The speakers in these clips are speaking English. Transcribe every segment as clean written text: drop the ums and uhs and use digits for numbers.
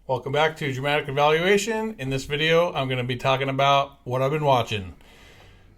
Welcome back to Dramatic Evaluation. In this video, I'm going to be talking about what I've been watching.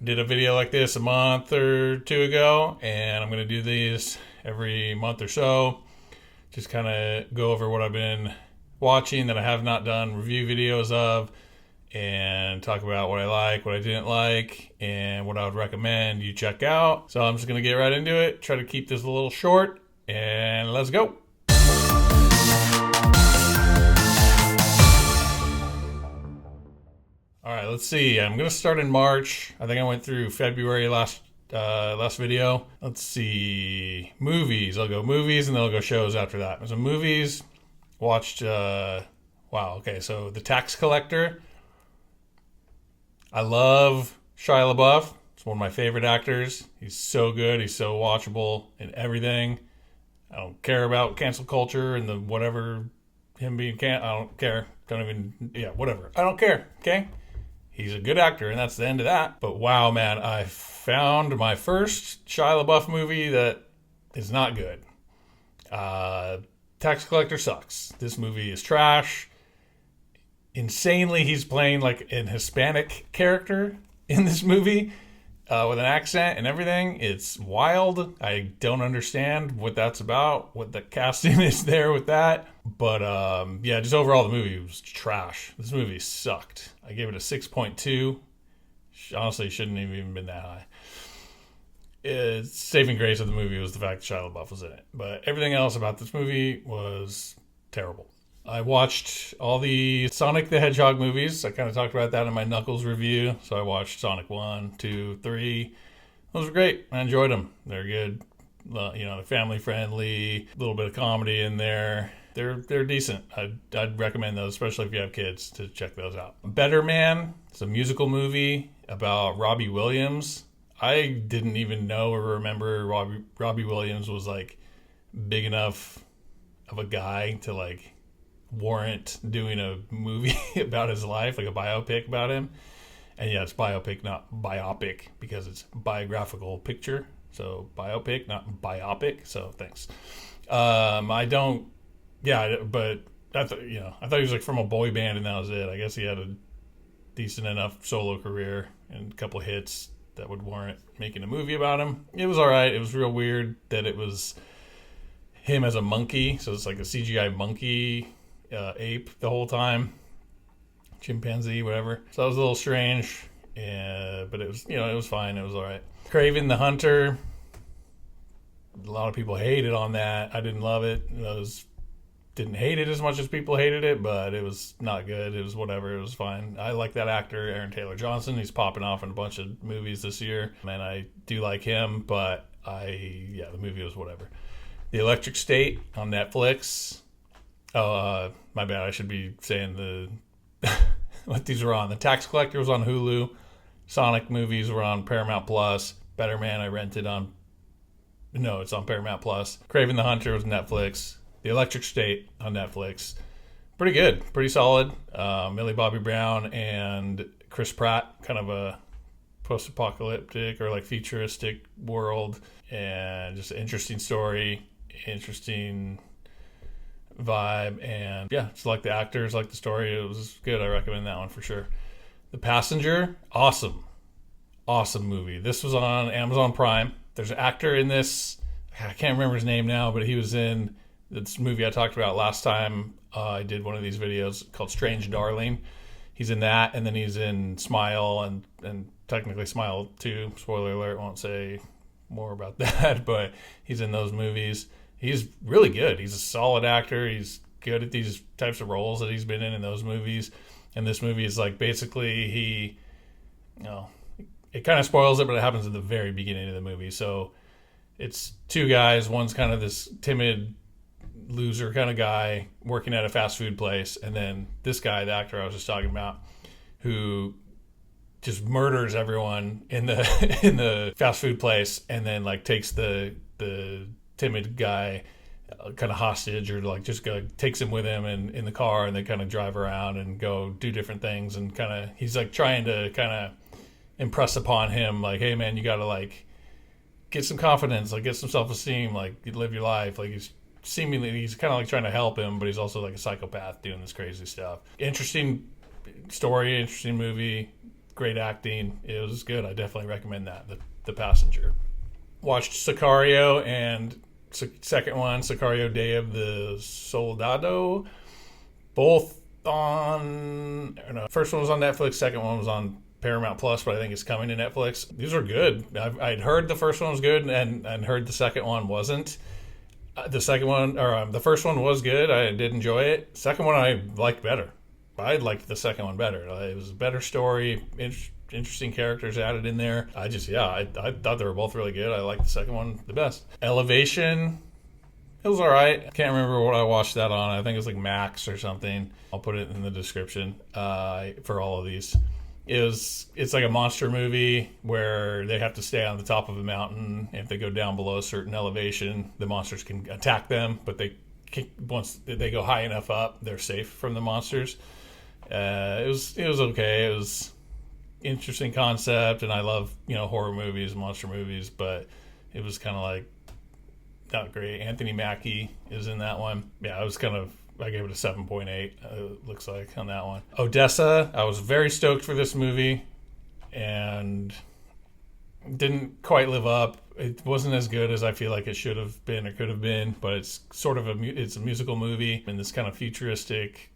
Did a video like this a month or two ago, and I'm going to do these every month or so. Just kind of go over what I've been watching that I have not done review videos of, and talk about what I like, what I didn't like, and what I would recommend you check out. So I'm just going to get right into it, try to keep this a little short, and let's go. All right, let's see. I'm going to start in March. I think I went through February last video. Let's see. Movies. I'll go movies, and then I'll go shows after that. So movies, watched, wow, okay, so The Tax Collector. I love Shia LaBeouf. He's one of my favorite actors. He's so good. He's so watchable in everything. I don't care about cancel culture and the whatever, him being I don't care. Whatever. I don't care, okay? He's a good actor, and that's the end of that. But wow, man, I found my first Shia LaBeouf movie that is not good. Tax Collector sucks. This movie is trash. Insanely, he's playing like an Hispanic character in this movie with an accent and everything. It's wild. I don't understand what that's about, what the casting is there with that. But yeah, just overall the movie was trash. This movie sucked. I gave it a 6.2. Honestly, shouldn't have even been that high. Saving grace of the movie was the fact that Shia LaBeouf was in it. But everything else about this movie was terrible. I watched all the Sonic the Hedgehog movies. I kind of talked about that in my Knuckles review. So I watched Sonic 1, 2, 3. Those were great. I enjoyed them. They're good. They're family friendly. A little bit of comedy in there. They're decent. I'd recommend those, especially if you have kids, to check those out. Better Man. It's a musical movie about Robbie Williams. I didn't even know or remember Robbie Williams was like big enough of a guy to like warrant doing a movie about his life, like a biopic about him. And yeah, it's biopic, not biopic, because it's biographical picture. So biopic, not biopic. So thanks. But I thought he was like from a boy band and that was it. I guess he had a decent enough solo career and a couple hits that would warrant making a movie about him. It was all right. It was real weird that it was him as a monkey. So it's like a CGI monkey ape the whole time, chimpanzee, whatever. So that was a little strange, but it was, it was fine. It was all right. Kraven the Hunter. A lot of people hated on that. I didn't love it. Didn't hate it as much as people hated it, but it was not good. It was whatever. It was fine. I like that actor, Aaron Taylor Johnson. He's popping off in a bunch of movies this year, and I do like him, but the movie was whatever. The Electric State on Netflix. Oh, my bad. I should be saying what these were on. The Tax Collector was on Hulu. Sonic movies were on Paramount Plus. Better Man I rented on... No, it's on Paramount Plus. Kraven the Hunter was Netflix. The Electric State on Netflix. Pretty good. Pretty solid. Millie Bobby Brown and Chris Pratt. Kind of a post-apocalyptic or like futuristic world. And just an interesting story. Interesting vibe, and yeah, just like the actors, like the story. It was good. I recommend that one for sure. The Passenger, awesome movie. This was on Amazon Prime. There's an actor in this, I can't remember his name now, but he was in this movie I talked about last time I did one of these videos called Strange Darling. He's in that, and then he's in Smile and technically Smile 2. Spoiler alert, won't say more about that, but he's in those movies. He's really good. He's a solid actor. He's good at these types of roles that he's been in those movies. And this movie is like basically it kind of spoils it, but it happens at the very beginning of the movie. So it's two guys. One's kind of this timid loser kind of guy working at a fast food place. And then this guy, the actor I was just talking about, who just murders everyone in the fast food place, and then like takes the timid guy kind of hostage, or like just takes him with him in the car, and they kind of drive around and go do different things, and kind of he's like trying to kind of impress upon him like, hey man, you gotta like get some confidence, like get some self-esteem, like live your life, like he's seemingly he's kind of like trying to help him, but he's also like a psychopath doing this crazy stuff. Interesting story, interesting movie, great acting. It was good. I definitely recommend that. The Passenger. Watched Sicario and second one, Sicario Day of the Soldado. Both on, I don't know, first one was on Netflix, second one was on Paramount Plus, but I think it's coming to Netflix. These are good. I'd heard the first one was good and heard the second one wasn't. The first one was good. I did enjoy it. Second one I liked better. I liked the second one better. It was a better story, interesting characters added in there. I thought they were both really good. I liked the second one the best. Elevation, it was all right. I can't remember what I watched that on. I think it was like Max or something. I'll put it in the description for all of these. It's like a monster movie where they have to stay on the top of a mountain. If they go down below a certain elevation, the monsters can attack them, but once they go high enough up, they're safe from the monsters. It was okay. It was interesting concept, and I love horror movies, monster movies, but it was kind of like not great. Anthony Mackie is in that one. Yeah, I gave it a 7.8, it looks like, on that one. Odessa, I was very stoked for this movie, and didn't quite live up. It wasn't as good as I feel like it should have been or could have been, but it's sort of it's a musical movie in this kind of futuristic,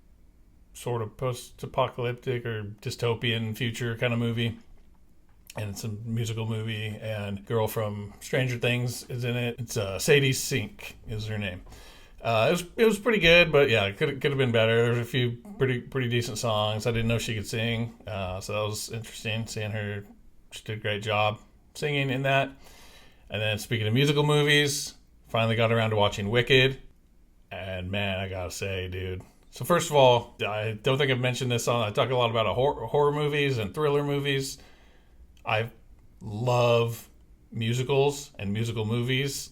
sort of post-apocalyptic or dystopian future kind of movie. And it's a musical movie, and girl from Stranger Things is in it. It's Sadie Sink is her name. It was pretty good, but yeah, it could have been better. There's a few pretty decent songs. I didn't know she could sing, so that was interesting seeing her. She did a great job singing in that. And then speaking of musical movies, finally got around to watching Wicked, and man, I gotta say, dude. So first of all, I don't think I've mentioned this I talk a lot about horror movies and thriller movies. I love musicals and musical movies,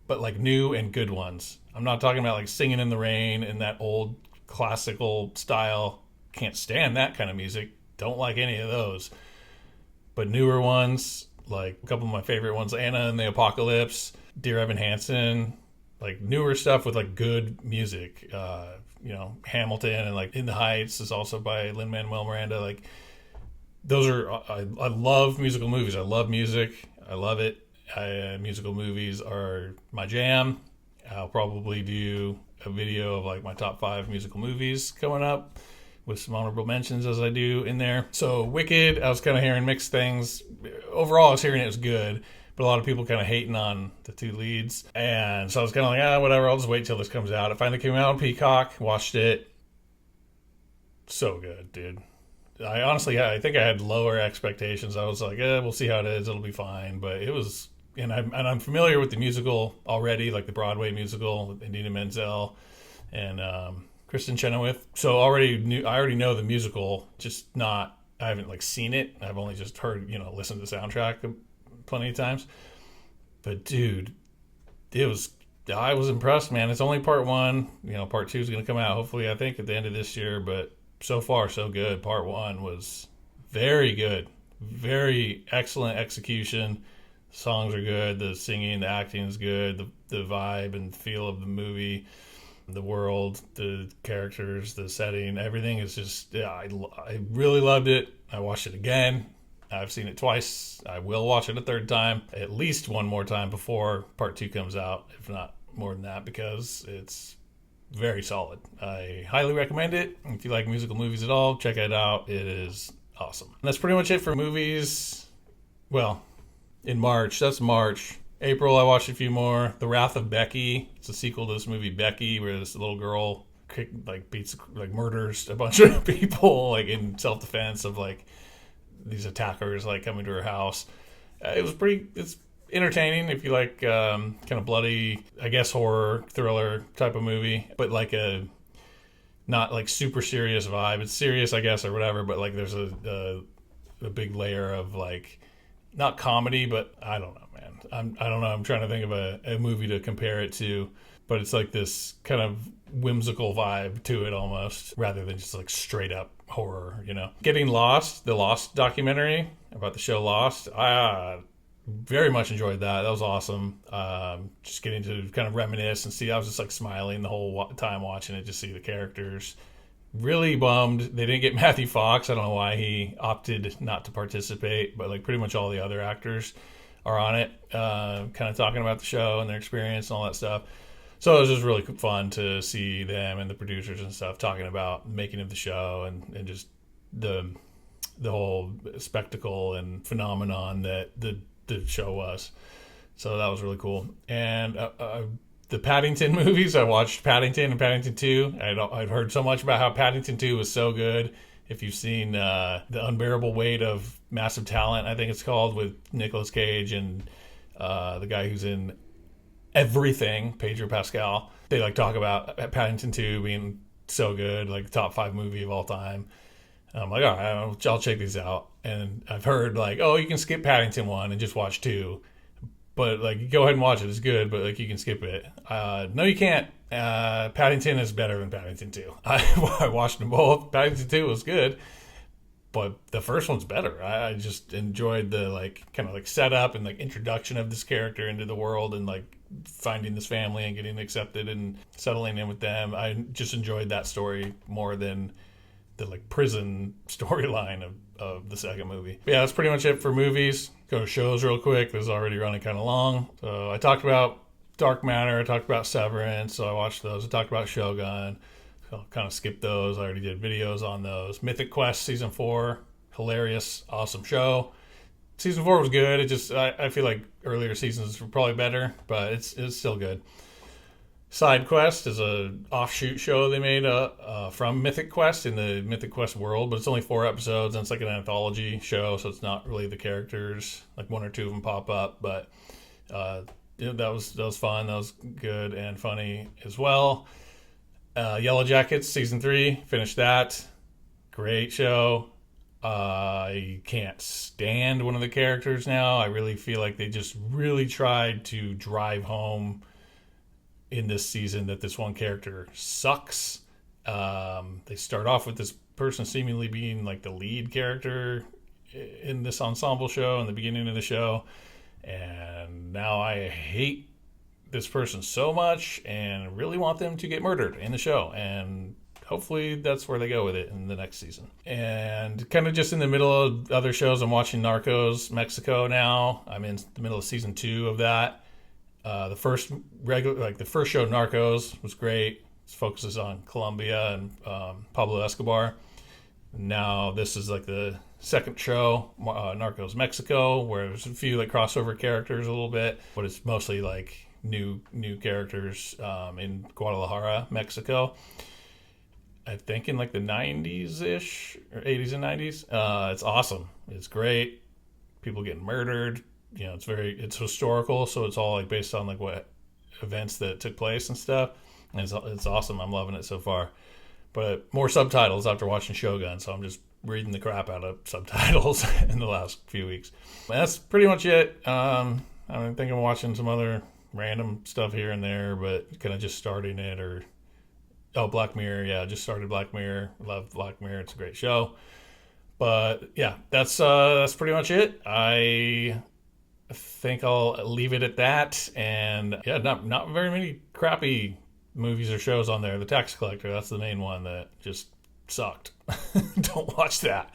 but like new and good ones. I'm not talking about like Singing in the Rain and that old classical style. Can't stand that kind of music. Don't like any of those. But newer ones, like a couple of my favorite ones, Anna and the Apocalypse, Dear Evan Hansen, like newer stuff with like good music. Hamilton and like In the Heights is also by Lin-Manuel Miranda. Like those are, I love musical movies. I love music. I love it. Musical movies are my jam. I'll probably do a video of like my top 5 musical movies coming up with some honorable mentions as I do in there. So Wicked, I was kind of hearing mixed things. Overall, I was hearing it was good, but a lot of people kind of hating on the 2 leads. And so I was kind of like, whatever, I'll just wait till this comes out. It finally came out on Peacock, watched it. So good, dude. I think I had lower expectations. I was like, we'll see how it is. It'll be fine. But it was, and I'm familiar with the musical already, like the Broadway musical with Idina Menzel and Kristen Chenoweth. So I already know the musical, just not, I haven't like seen it. I've only just heard, listened to the soundtrack plenty of times. But dude, I was impressed, man. It's only part 1. Part 2 is going to come out hopefully, I think, at the end of this year. But so far, so good. Part 1 was very good. Very excellent execution. The songs are good. The singing, the acting is good. The vibe and feel of the movie, the world, the characters, the setting, everything is just, I really loved it. I watched it again. I've seen it twice. I will watch it a third time, at least one more time before part 2 comes out, if not more than that, because it's very solid. I highly recommend it. If you like musical movies at all, check it out. It is awesome. And that's pretty much it for movies. Well, in March. That's March. April, I watched a few more. The Wrath of Becky. It's a sequel to this movie Becky, where this little girl murders a bunch of people like in self-defense of like these attackers like coming to her house. It's entertaining if you like kind of bloody, I guess, horror thriller type of movie, but like a not like super serious vibe. It's serious, I guess, or whatever, but like there's a big layer of like not comedy, but I don't know, man. I don't know. I'm trying to think of a movie to compare it to, but it's like this kind of whimsical vibe to it almost, rather than just like straight up horror, Getting Lost, the Lost documentary about the show Lost. very much enjoyed that. That was awesome. Just getting to kind of reminisce and see. I was just like smiling the whole time watching it, just see the characters. Really bummed they didn't get Matthew Fox. I don't know why he opted not to participate, but like pretty much all the other actors are on it, kind of talking about the show and their experience and all that stuff. So it was just really fun to see them and the producers and stuff talking about the making of the show and just the whole spectacle and phenomenon that the show was. So that was really cool. And the Paddington movies, I watched Paddington and Paddington 2. I'd heard so much about how Paddington 2 was so good. If you've seen The Unbearable Weight of Massive Talent, I think it's called, with Nicolas Cage and the guy who's in everything, Pedro Pascal. They like talk about Paddington 2 being so good, like top 5 movie of all time. And I'm like, all right, I'll check these out. And I've heard like, oh, you can skip Paddington 1 and just watch 2. But like, go ahead and watch it. It's good, but like, you can skip it. No, you can't. Paddington is better than Paddington 2. I watched them both. Paddington 2 was good, but the first one's better. I just enjoyed the like kind of like setup and like introduction of this character into the world and like finding this family and getting accepted and settling in with them. I just enjoyed that story more than the like prison storyline of the second movie. But yeah, that's pretty much it for movies. Go to shows real quick. This is already running kind of long. So I talked about Dark Matter. I talked about Severance. So I watched those. I talked about Shogun. So I'll kind of skip those. I already did videos on those. Mythic Quest Season 4. Hilarious. Awesome show. Season 4 was good. It just, I feel like earlier seasons were probably better, but it's still good. Side Quest is a offshoot show they made from Mythic Quest in the Mythic Quest world, but it's only 4 episodes and it's like an anthology show, so it's not really the characters. Like 1 or 2 of them pop up, but that was fun. That was good and funny as well. Yellowjackets Season 3, finished that. Great show. I can't stand one of the characters now. I really feel like they just really tried to drive home in this season that this one character sucks. They start off with this person seemingly being like the lead character in this ensemble show in the beginning of the show, and now I hate this person so much and really want them to get murdered in the show, and hopefully that's where they go with it in the next season. And kind of just in the middle of other shows, I'm watching Narcos Mexico now. I'm in the middle of season 2 of that. The first show, Narcos, was great. It focuses on Colombia and Pablo Escobar. Now this is like the second show, Narcos Mexico, where there's a few like crossover characters a little bit, but it's mostly like new characters in Guadalajara, Mexico. I think in like the 90s-ish or 80s and 90s. It's awesome. It's great. People getting murdered. You know, it's historical, so it's all like based on like what events that took place and stuff. And it's awesome. I'm loving it so far. But more subtitles after watching Shogun, so I'm just reading the crap out of subtitles in the last few weeks. And that's pretty much it. I think I'm watching some other random stuff here and there, but kind of just starting it. Black Mirror. Yeah, just started Black Mirror. Love Black Mirror. It's a great show. But yeah, that's pretty much it. I think I'll leave it at that. And yeah, not very many crappy movies or shows on there. The Tax Collector, that's the main one that just sucked. Don't watch that.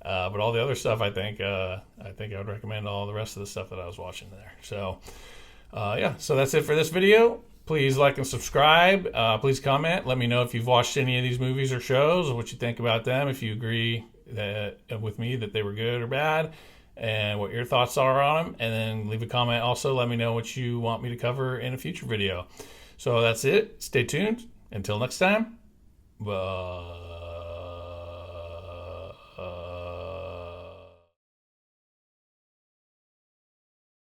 But all the other stuff, I think I would recommend all the rest of the stuff that I was watching there. So so that's it for this video. Please like and subscribe. Please comment. Let me know if you've watched any of these movies or shows, or what you think about them, if you agree with me that they were good or bad, and what your thoughts are on them. And then leave a comment. Also, let me know what you want me to cover in a future video. So that's it. Stay tuned. Until next time. Bye.